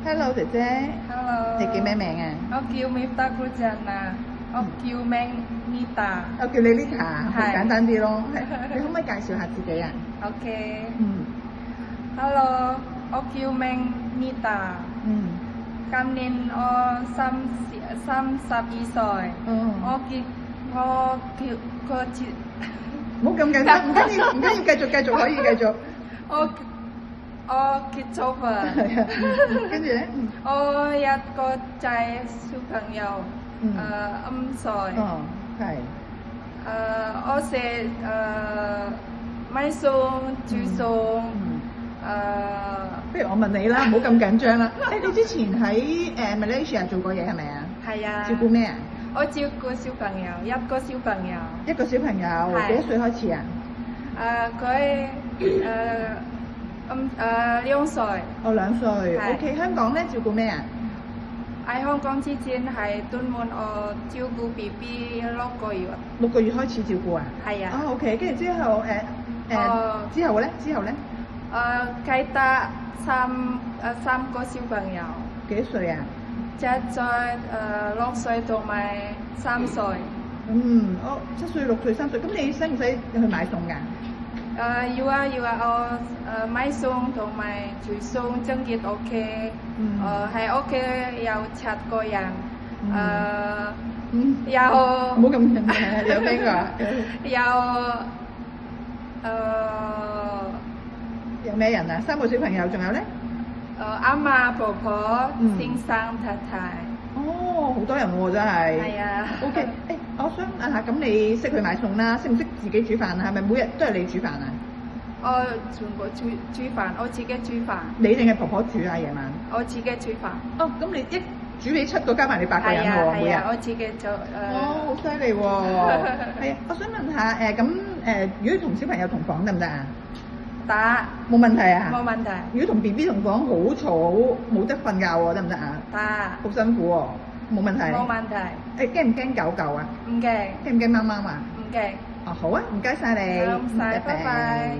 Hello 姐姐， Hello，你叫咩名啊？我叫 Mifta Gujana，我叫名 Nita。我叫你 Lita，好係簡單啲咯。係你可唔可以介紹下自己啊？ OK，嗯 Hello，我叫名 Nita，嗯今年我32歲。哦，我結唔好咁緊張，唔緊要，繼續可以繼續。我結咗婚。係啊，跟住咧，我一個仔小朋友，5歲。哦，係，我食買餸煮餸。不如我問你啦，唔好咁緊張啦。誒，你之前喺Malaysia 做過嘢係咪啊？係啊。照顧咩啊？我照顧小朋友，一個小朋友。一個小朋友係幾多歲開始啊？佢2歲。哦，2歲。係 OK，香港咧照顧咩啊？喺香港之前係屯門，我照顧 BB 6個月。6個月開始照顧啊？係啊。啊 OK，跟住之後之後咧？啟德3個小朋友。幾多歲啊7歲、6歲同埋3歲。哦，7歲、6歲、3歲，咁你使唔使去買餸㗎？要啊，我買餸同埋煮餸整潔屋企。喺屋企有7個人。有唔好咁緊張，有邊個啊？有咩人啊？3個小朋友，仲有咧？阿嫲、婆婆、先生、太太。哦，好多人喎，真係。係啊。OK，我想問下，咁你識去買餸啦？識唔識自己煮飯啊？係咪每日都係你煮飯啊？我全部煮飯，我自己煮飯。你定係婆婆煮啊？夜晚？我自己煮飯。哦，咁你一煮俾7個加埋你8個人喎，每日。係啊，我自己做。哦，好犀利喎！係啊，我想問下如果同小朋友同房得唔得啊？得。冇問題啊？冇問題。如果同 BB 同房好嘈，冇得瞓覺喎，得唔得啊？得。好辛苦喎，冇問題。冇問題。驚唔驚狗狗啊？唔驚。驚唔驚貓貓啊？唔驚。哦，好啊，唔該晒你。唔使，拜拜。